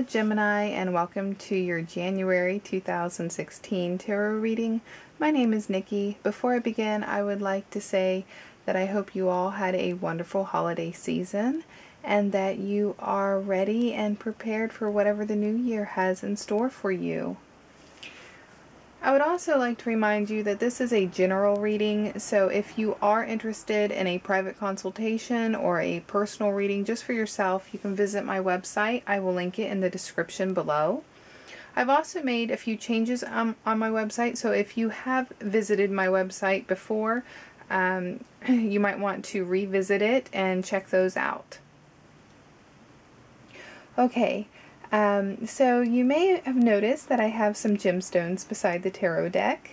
Hello Gemini, and welcome to your January 2016 tarot reading. My name is Nikki. Before I begin, I would like to say that I hope you all had a wonderful holiday season and that you are ready and prepared for whatever the new year has in store for you. I would also like to remind you that this is a general reading, so if you are interested in a private consultation or a personal reading just for yourself, you can visit my website. I will link it in the description below. I've also made a few changes on my website, so if you have visited my website before, you might want to revisit it and check those out. Okay. So you may have noticed that I have some gemstones beside the tarot deck.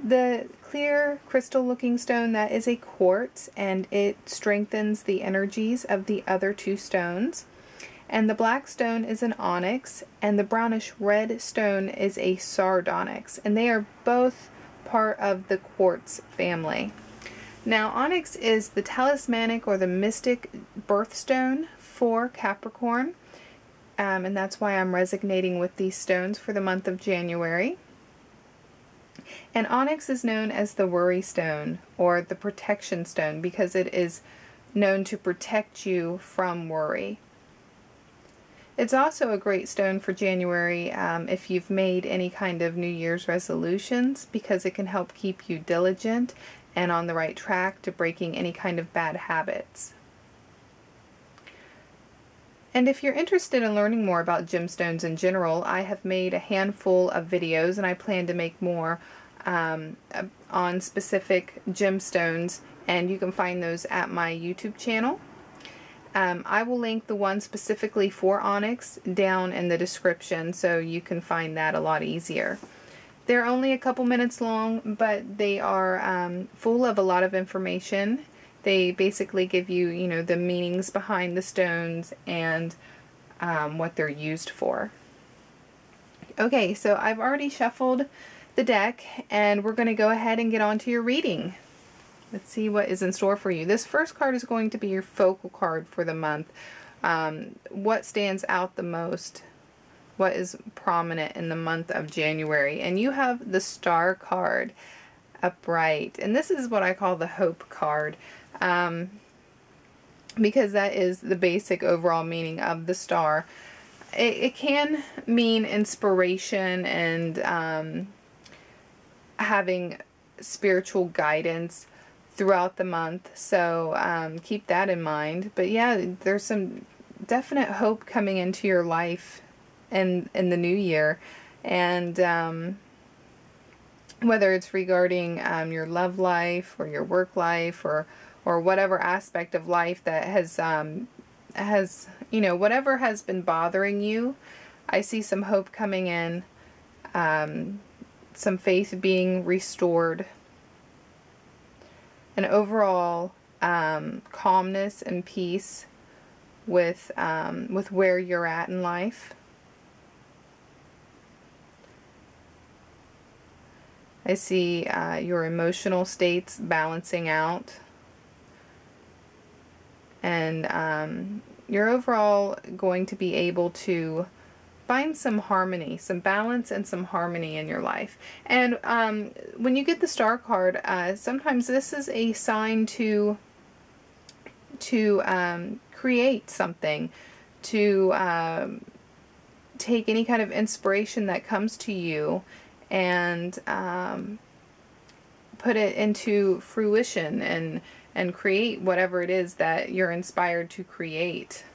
The clear crystal looking stone, that is a quartz, and it strengthens the energies of the other two stones. And the black stone is an onyx, and the brownish red stone is a sardonyx, and they are both part of the quartz family. Now, onyx is the talismanic or the mystic birthstone for Capricorn. And that's why I'm resonating with these stones for the month of January. And onyx is known as the worry stone or the protection stone because it is known to protect you from worry. It's also a great stone for January if you've made any kind of New Year's resolutions, because it can help keep you diligent and on the right track to breaking any kind of bad habits. And if you're interested in learning more about gemstones in general, I have made a handful of videos, and I plan to make more on specific gemstones, and you can find those at my YouTube channel. I will link the one specifically for onyx down in the description, so you can find that a lot easier. They're only a couple minutes long, but they are full of a lot of information. They basically give you, the meanings behind the stones and what they're used for. Okay, so I've already shuffled the deck, and we're going to go ahead and get on to your reading. Let's see what is in store for you. This first card is going to be your focal card for the month. What stands out the most? What is prominent in the month of January? And you have the Star card upright, and this is what I call the Hope card. Because that is the basic overall meaning of the star. It can mean inspiration and having spiritual guidance throughout the month, so keep that in mind. But yeah, there's some definite hope coming into your life in the new year, and whether it's regarding your love life or your work life or whatever aspect of life that has whatever has been bothering you, I see some hope coming in, some faith being restored, and overall calmness and peace with where you're at in life. I see your emotional states balancing out, and you're overall going to be able to find some harmony, some balance and some harmony in your life. And when you get the Star card, sometimes this is a sign to create something, to take any kind of inspiration that comes to you and put it into fruition and create whatever it is that you're inspired to create.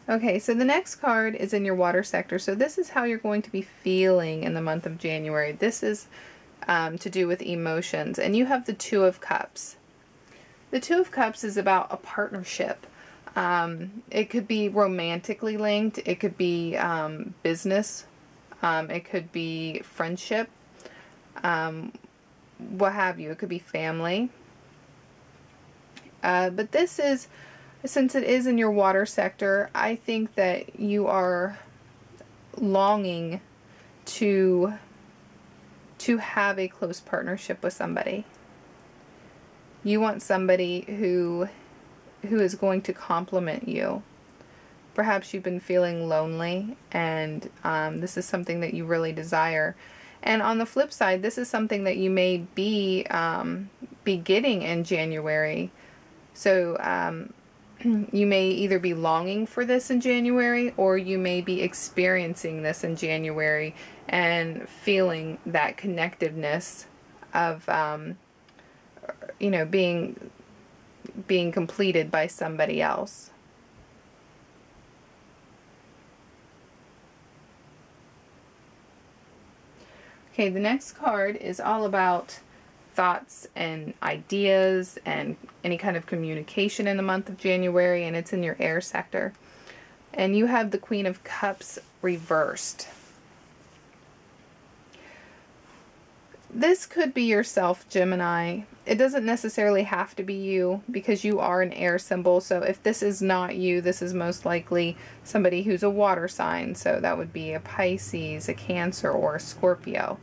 Okay, so the next card is in your water sector. So this is how you're going to be feeling in the month of January. This is to do with emotions. And you have the Two of Cups. The Two of Cups is about a partnership. It could be romantically linked. It could be business. It could be friendship. What have you. It could be family. But this is, since it is in your water sector, I think that you are longing to have a close partnership with somebody. You want somebody who is going to compliment you. Perhaps you've been feeling lonely, and this is something that you really desire. And on the flip side, this is something that you may be getting in January. So you may either be longing for this in January, or you may be experiencing this in January and feeling that connectiveness of being completed by somebody else. Okay, the next card is all about thoughts and ideas and any kind of communication in the month of January, and it's in your air sector. And you have the Queen of Cups reversed. This could be yourself, Gemini. It doesn't necessarily have to be you, because you are an air symbol. So if this is not you, this is most likely somebody who's a water sign. So that would be a Pisces, a Cancer, or a Scorpio.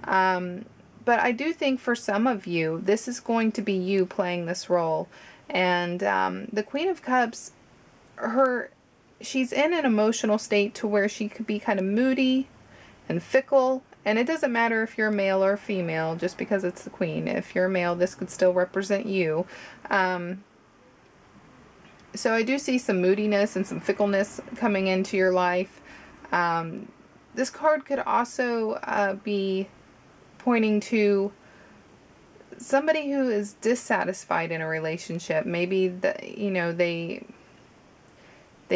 But I do think for some of you, this is going to be you playing this role. And the Queen of Cups, she's in an emotional state to where she could be kind of moody and fickle. And it doesn't matter if you're a male or a female, just because it's the Queen. If you're a male, this could still represent you. So I do see some moodiness and some fickleness coming into your life. This card could also be pointing to somebody who is dissatisfied in a relationship. Maybe they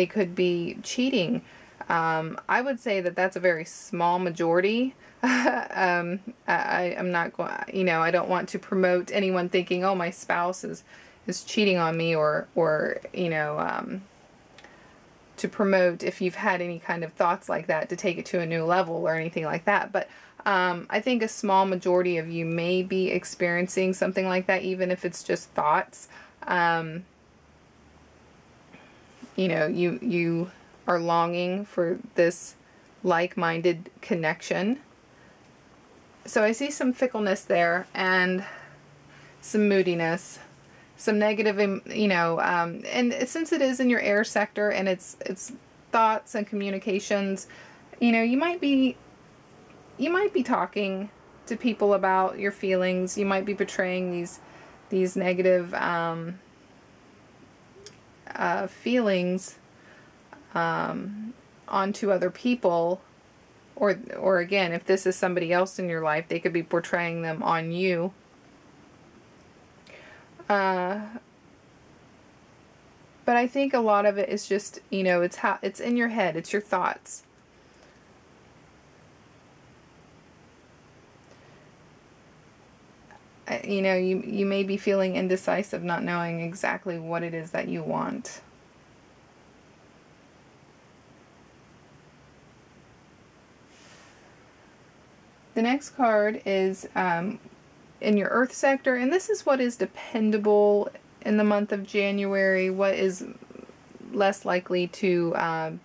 could be cheating. I would say that that's a very small majority. I'm not going, I don't want to promote anyone thinking, oh, my spouse is cheating on me, or to promote, if you've had any kind of thoughts like that, to take it to a new level or anything like that. But I think a small majority of you may be experiencing something like that, even if it's just thoughts. You are longing for this like-minded connection. So I see some fickleness there, and some moodiness, some negative, and since it is in your air sector and it's thoughts and communications, you might be talking to people about your feelings. You might be portraying these negative feelings onto other people, or again, if this is somebody else in your life, they could be portraying them on you. But I think a lot of it is just, it's in your head, it's your thoughts. You may be feeling indecisive, not knowing exactly what it is that you want. The next card is in your earth sector, and this is what is dependable in the month of January, what is less likely to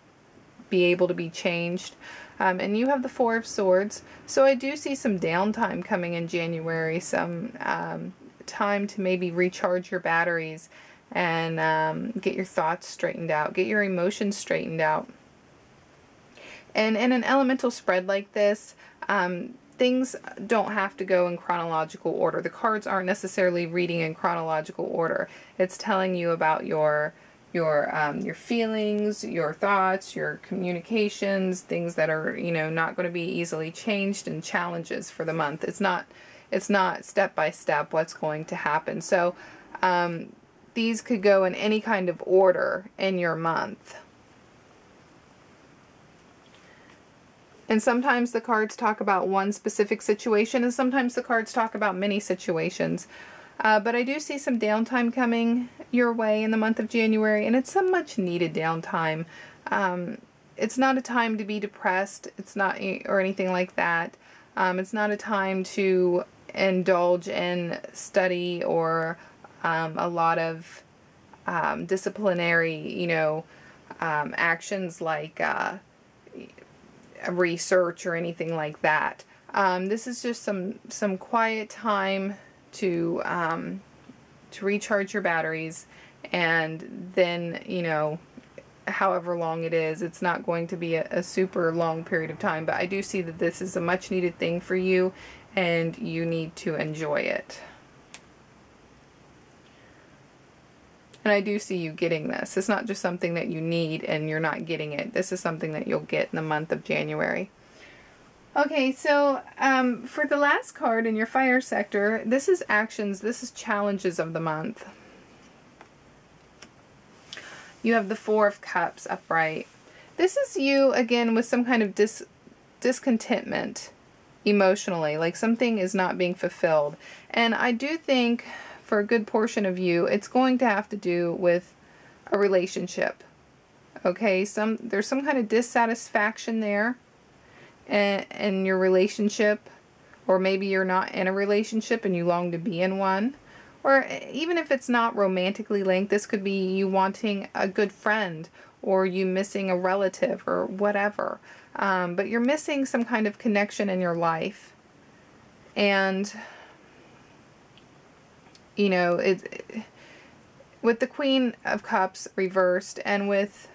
be able to be changed. And you have the Four of Swords, so I do see some downtime coming in January, some time to maybe recharge your batteries and get your thoughts straightened out, get your emotions straightened out. And in an elemental spread like this, things don't have to go in chronological order. The cards aren't necessarily reading in chronological order. It's telling you about your feelings, your thoughts, your communications, things that are, not going to be easily changed, and challenges for the month. It's not step by step what's going to happen. So these could go in any kind of order in your month. And sometimes the cards talk about one specific situation, and sometimes the cards talk about many situations. But I do see some downtime coming your way in the month of January, and it's some much needed downtime. It's not a time to be depressed. It's not, or anything like that. It's not a time to indulge in study or a lot of disciplinary, actions like research or anything like that. This is just some quiet time to to recharge your batteries, and then, you know, however long it is, it's not going to be a super long period of time, but I do see that this is a much needed thing for you, and you need to enjoy it. And I do see you getting this. It's not just something that you need and you're not getting it. This is something that you'll get in the month of January. Okay, so for the last card in your fire sector, this is actions, this is challenges of the month. You have the Four of Cups upright. This is you, again, with some kind of discontentment emotionally, like something is not being fulfilled. And I do think for a good portion of you, it's going to have to do with a relationship. Okay, there's some kind of dissatisfaction there in your relationship, or maybe you're not in a relationship and you long to be in one. Or even if it's not romantically linked, this could be you wanting a good friend, or you missing a relative, or whatever. But you're missing some kind of connection in your life. And, you know, with the Queen of Cups reversed and with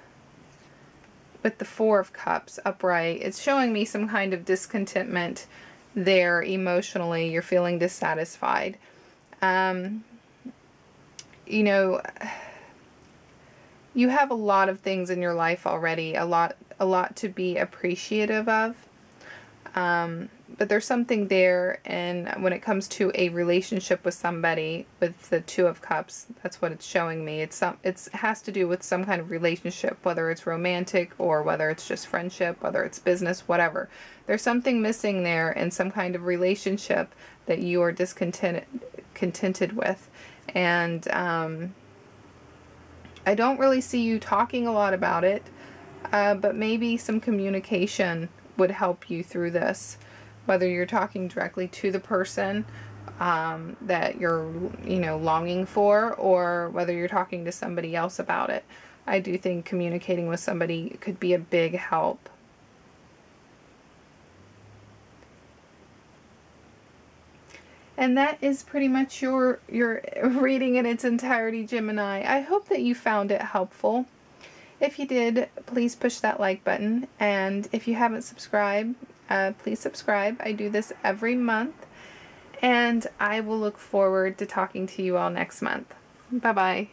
the Four of Cups upright, it's showing me some kind of discontentment there emotionally. You're feeling dissatisfied. You know, you have a lot of things in your life already, a lot to be appreciative of. But there's something there, and when it comes to a relationship with somebody, with the Two of Cups, that's what it's showing me. It has to do with some kind of relationship, whether it's romantic or whether it's just friendship, whether it's business, whatever. There's something missing there in some kind of relationship that you are discontented with. And I don't really see you talking a lot about it, but maybe some communication would help you through this. Whether you're talking directly to the person that you're, you know, longing for, or whether you're talking to somebody else about it. I do think communicating with somebody could be a big help. And that is pretty much your reading in its entirety, Gemini. I hope that you found it helpful. If you did, please push that like button. And if you haven't subscribed, please subscribe. I do this every month. And I will look forward to talking to you all next month. Bye-bye.